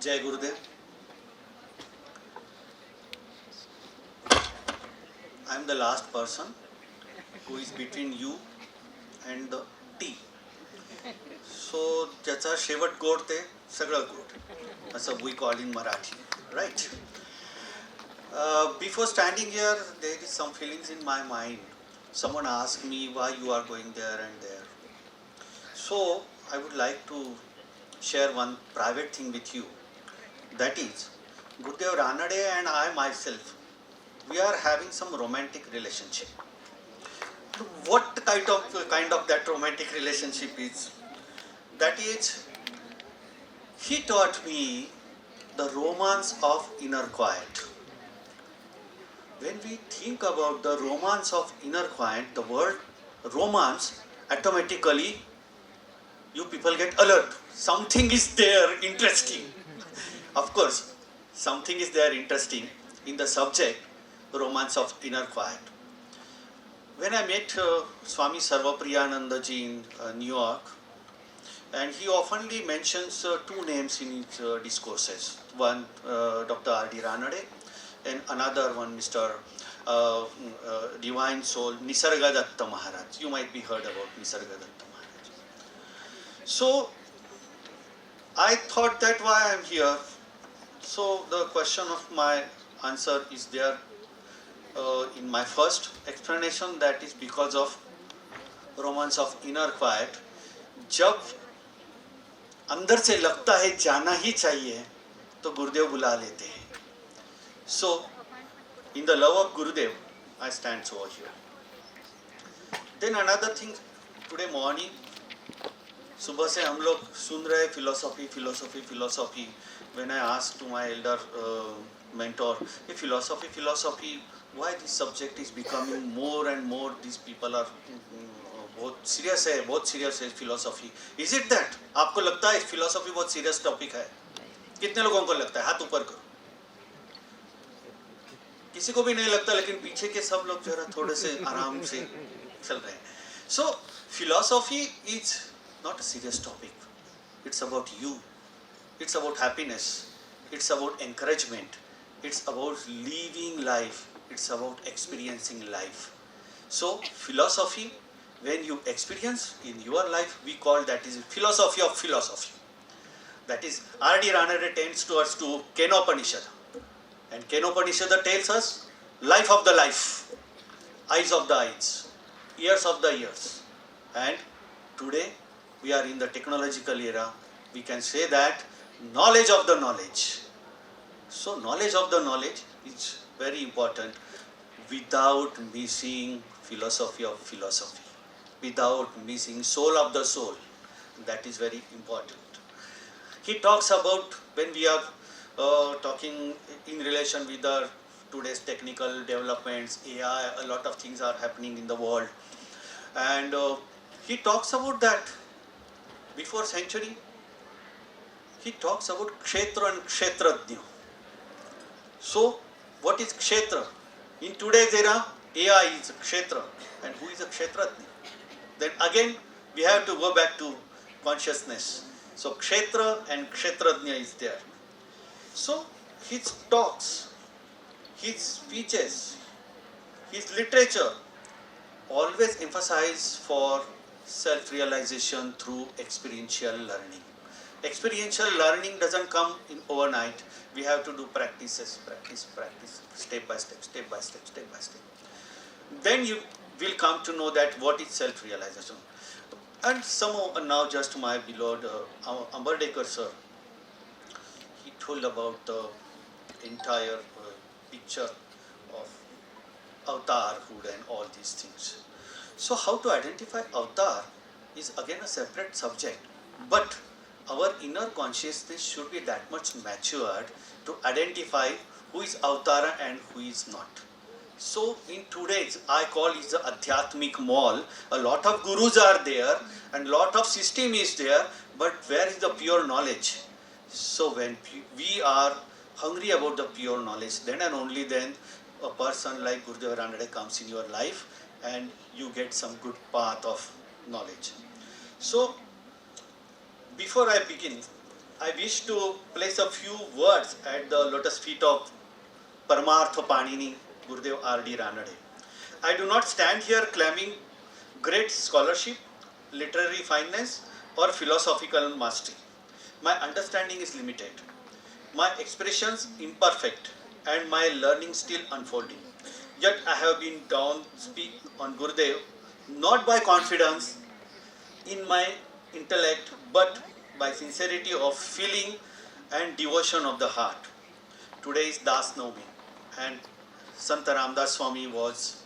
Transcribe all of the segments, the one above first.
Jai Gurudev. I am the last person who is between you and the tea. So ज्याचा शेवट गोड ते सगळं गोड असं we call in Marathi, right? Before standing here, there is some feelings in my mind. Someone asked me why you are going there and there. So I would like to share one private thing with you. That is, Gurudev Ranade and I myself, we are having some romantic relationship. What kind of that romantic relationship is? That is, he taught me the romance of inner quiet. When we think about the romance of inner quiet, the word romance, automatically you people get alert. Something is there interesting. Of course, something is there interesting in the subject, romance of inner quiet. When I met Swami Sarvapriyanandaji in New York, and he oftenly mentions two names in his discourses. One, Dr. R.D. Ranade, and another one, Mr. Divine Soul, Nisargadatta Maharaj. You might be heard about Nisargadatta Maharaj. So, I thought that why I am here. So, the question of my answer is there in my first explanation, that is because of romance of inner quiet. जब अंदर से लगता है जाना ही चाहिए तो गुरुदेव बुला लेते हैं. So, in the love of Gurudev, I stand over here. Then another thing, today morning, सुबह से हम लोग सुन रहे philosophy. When I asked to my elder mentor, philosophy, why this subject is becoming more and more, these people are बहुत serious है philosophy. Is it that? आपको लगता है philosophy बहुत serious topic है? कितने लोगों को लगता है? हाथ ऊपर करो. किसी को भी नहीं लगता, लेकिन पीछे के सब लोग जरा थोड़े से आराम से चल रहे हैं. So philosophy is not a serious topic. It's about you. It's about happiness. It's about encouragement. It's about living life. It's about experiencing life. So philosophy, when you experience in your life, we call that is philosophy of philosophy. That is, R.D. Ranade tends towards to Kenopanishad. And Kenopanishad tells us life of the life, eyes of the eyes, ears of the ears. And today we are in the technological era. We can say that knowledge of the knowledge. So knowledge of the knowledge is very important without missing philosophy of philosophy, without missing soul of the soul. That is very important. He talks about, when we are talking in relation with the today's technical developments, AI, a lot of things are happening in the world. And he talks about that. Before century, he talks about Kshetra and Kshetrajna. So, what is Kshetra? In today's era, AI is Kshetra. And who is a Kshetrajna? Then again, we have to go back to consciousness. So, Kshetra and Kshetrajna is there. So, his talks, his speeches, his literature always emphasize for self-realization through experiential learning. Experiential learning doesn't come in overnight. We have to do practice, step by step. Then you will come to know that what is self-realization. And somehow now just my beloved Ambardekar sir, he told about the entire picture of avatarhood and all these things. So how to identify avatar is again a separate subject, but our inner consciousness should be that much matured to identify who is avatar and who is not. So in today's, I call it the Adhyatmic mall, a lot of gurus are there and lot of system is there, but where is the pure knowledge? So when we are hungry about the pure knowledge, then and only then a person like Gurudev Ranade comes in your life and you get some good path of knowledge. So before I begin, I wish to place a few words at the lotus feet of Paramartha Panini, Gurudev R.D. Ranade. I do not stand here claiming great scholarship, literary fineness, or philosophical mastery. My understanding is limited, my expressions imperfect, and my learning still unfolding. Yet I have been down speak on Gurudev not by confidence in my intellect, but by sincerity of feeling and devotion of the heart. Today is Das Navami, and Sant Ramdas Swami was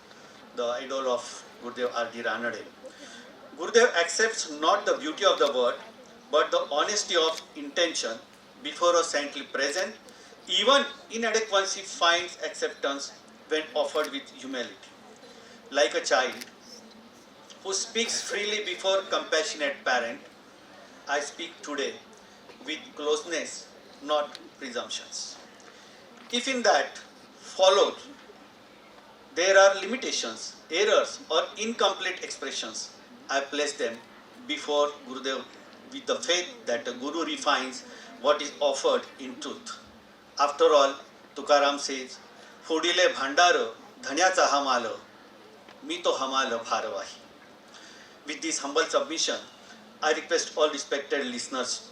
the idol of Gurudev R.D. Ranade. Gurudev accepts not the beauty of the word, but the honesty of intention before a saintly present. Even inadequacy finds acceptance when offered with humility. Like a child who speaks freely before compassionate parent, I speak today with closeness, not presumptions. If in that followed there are limitations, errors, or incomplete expressions, I place them before Gurudev with the faith that the Guru refines what is offered in truth. After all, Tukaram says, "Fodile bhandar, dhanyaacha hamal, mi to hamal bharavahi." With this humble submission, I request all respected listeners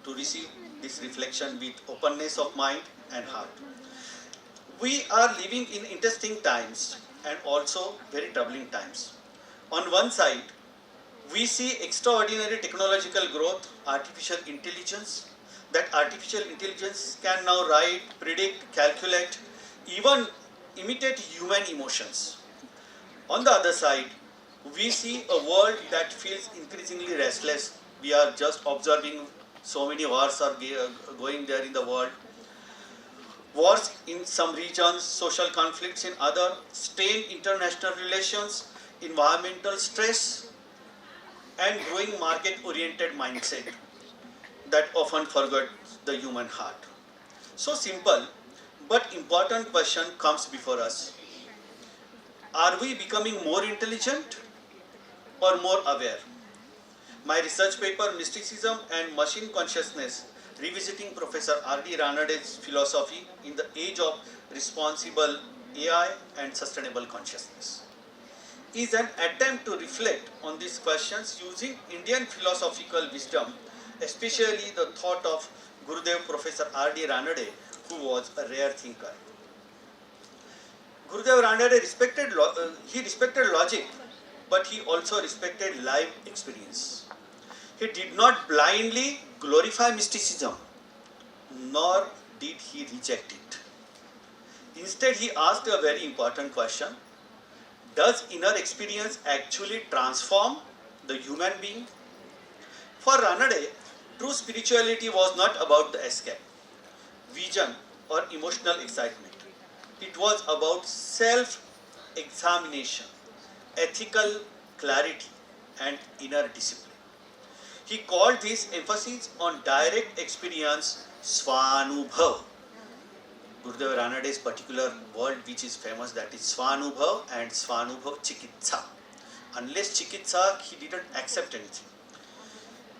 to receive this reflection with openness of mind and heart. We are living in interesting times and also very troubling times. On one side, we see extraordinary technological growth, artificial intelligence, that artificial intelligence can now write, predict, calculate, even imitate human emotions. On the other side, we see a world that feels increasingly restless. We are just observing so many wars are going there in the world. Wars in some regions, social conflicts in other, strained international relations, environmental stress, and growing market-oriented mindset that often forgets the human heart. So simple but important question comes before us. Are we becoming more intelligent or more aware? My research paper, Mysticism and Machine Consciousness, revisiting Professor R.D. Ranade's philosophy in the age of responsible AI and sustainable consciousness, is an attempt to reflect on these questions using Indian philosophical wisdom, especially the thought of Gurudev Professor R.D. Ranade, who was a rare thinker. Gurudev Ranade respected logic, but he also respected life experience. He did not blindly glorify mysticism, nor did he reject it. Instead, he asked a very important question: does inner experience actually transform the human being? For Ranade, true spirituality was not about the escape, vision, or emotional excitement. It was about self-examination, ethical clarity, and inner discipline. He called this emphasis on direct experience Svanubhav. Gurudev Ranade's particular word which is famous, that is Svanubhav and Svanubhav Chikitsa. Unless Chikitsa, he didn't accept anything.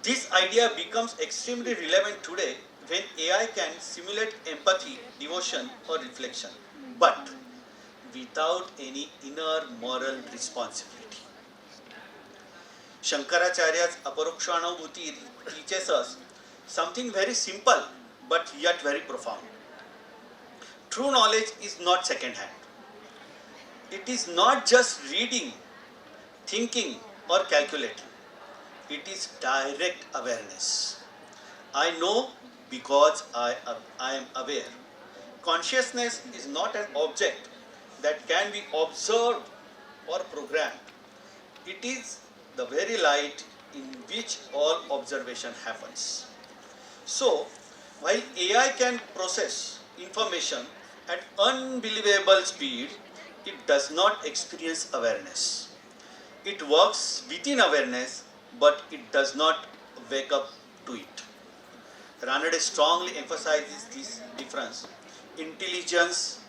This idea becomes extremely relevant today when AI can simulate empathy, devotion, or reflection, but without any inner moral responsibility. Shankaracharya's Aparokshanubhuti teaches us something very simple but yet very profound. True knowledge is not second hand. It is not just reading, thinking, or calculating. It is direct awareness. I know because I am aware. Consciousness is not an object that can be observed or programmed. It is the very light in which all observation happens. So, while AI can process information at unbelievable speed, it does not experience awareness. It works within awareness, but it does not wake up to it. Ranade strongly emphasizes this difference. Intelligence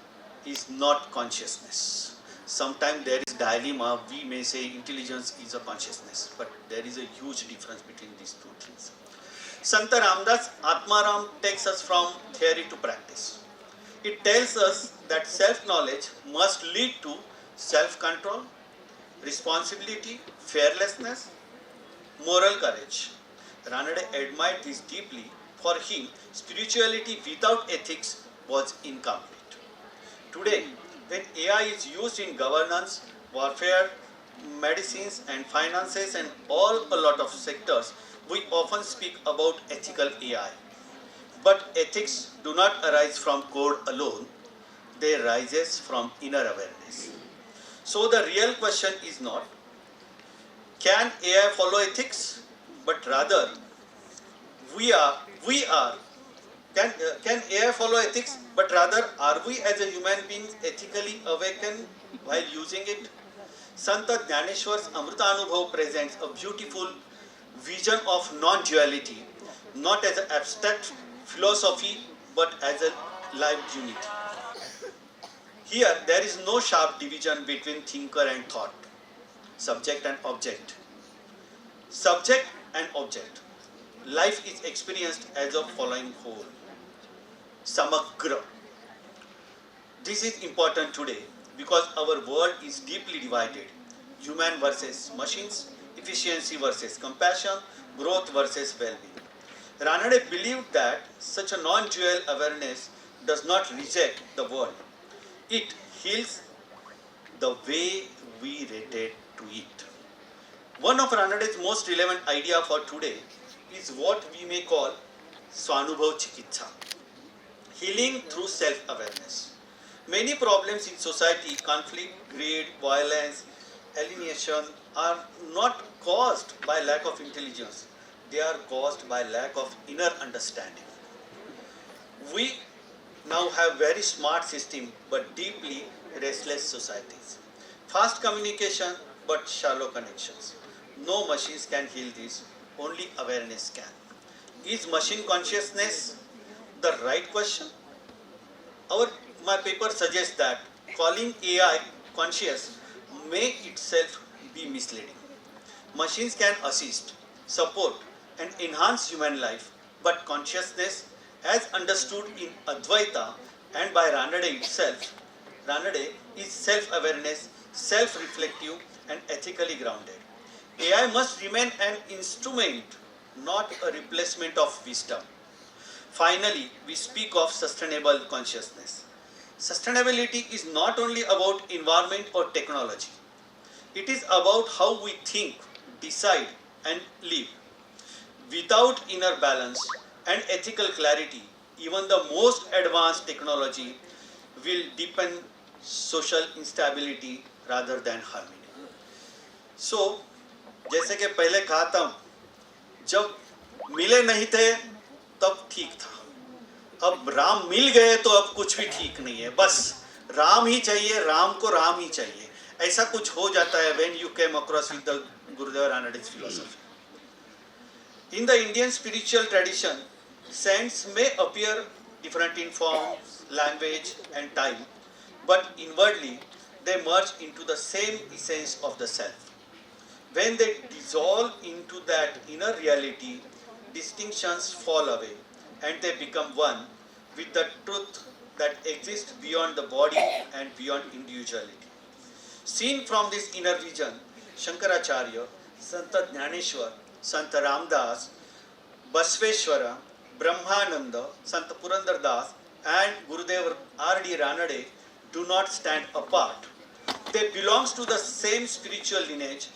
is not consciousness. Sometimes there is dilemma, we may say intelligence is a consciousness, but there is a huge difference between these two things. Sant Ramdas Atmaram takes us from theory to practice. It tells us that self-knowledge must lead to self-control, responsibility, fearlessness, moral courage. Ranade admired this deeply. For him, spirituality without ethics was incomplete. Today, when AI is used in governance, warfare, medicines and finances and a lot of sectors, we often speak about ethical AI. But ethics do not arise from code alone, they arise from inner awareness. So the real question is not, can AI follow ethics? But rather, we are can AI follow ethics? But rather, are we as a human beings ethically awakened while using it? Sant Jnaneshwar's Amritanubhav presents a beautiful vision of non-duality, not as an abstract philosophy, but as a live unity. Here, there is no sharp division between thinker and thought, subject and object. Subject and object. Life is experienced as a following whole. Samagra. This is important today because our world is deeply divided. Human versus machines, efficiency versus compassion, growth versus well-being. Ranade believed that such a non-dual awareness does not reject the world. It heals the way we relate to it. One of Ranade's most relevant idea for today is what we may call Swanubhav Chikitsa, healing through self-awareness. Many problems in society, conflict, greed, violence, alienation, are not caused by lack of intelligence. They are caused by lack of inner understanding. We now have very smart system but deeply restless societies. Fast communication but shallow connections. No machines can heal this, only awareness can. Is machine consciousness the right question? My paper suggests that calling AI conscious may itself be misleading. Machines can assist, support, and enhance human life, but consciousness, as understood in Advaita and by Ranade itself, Ranade is self-awareness, self-reflective, and ethically grounded. AI must remain an instrument, not a replacement of wisdom. Finally, we speak of sustainable consciousness. Sustainability is not only about environment or technology. It is about how we think, decide, and live. Without inner balance and ethical clarity, even the most advanced technology will deepen social instability rather than harmony. So, जैसे कि पहले कहा था, जब मिले नहीं थे तब ठीक था, अब राम मिल गए तो अब कुछ भी ठीक नहीं है, बस राम ही चाहिए, राम को राम ही चाहिए, ऐसा कुछ हो जाता है when you came across with the Gurudev Ranade's philosophy. In the Indian spiritual tradition, saints may appear different in forms, language and time, but inwardly they merge into the same essence of the self. When they dissolve into that inner reality, distinctions fall away and they become one with the truth that exists beyond the body and beyond individuality. Seen from this inner vision, Shankaracharya, Sant Jnaneshwar, Sant Ramdas, Basveshwara, Brahmananda, Sant Purandar Das and Gurudev R.D. Ranade do not stand apart. They belong to the same spiritual lineage.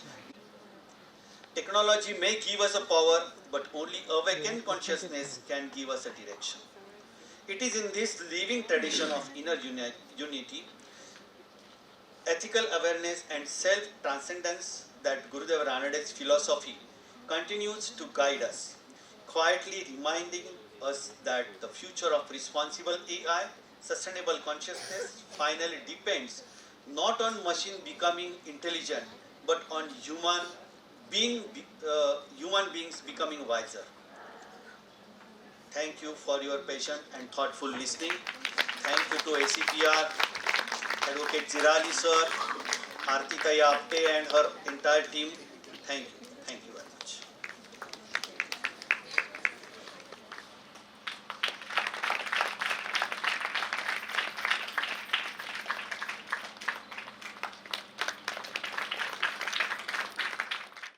Technology may give us a power, but only awakened consciousness can give us a direction. It is in this living tradition of inner unity, ethical awareness and self-transcendence that Gurudev Ranade's philosophy continues to guide us, quietly reminding us that the future of responsible AI, sustainable consciousness finally depends not on machine becoming intelligent, but on human beings becoming wiser. Thank you for your patient and thoughtful listening. Thank you to ACPR, Advocate Zirali sir, Arti Apte and her entire team. Thank you.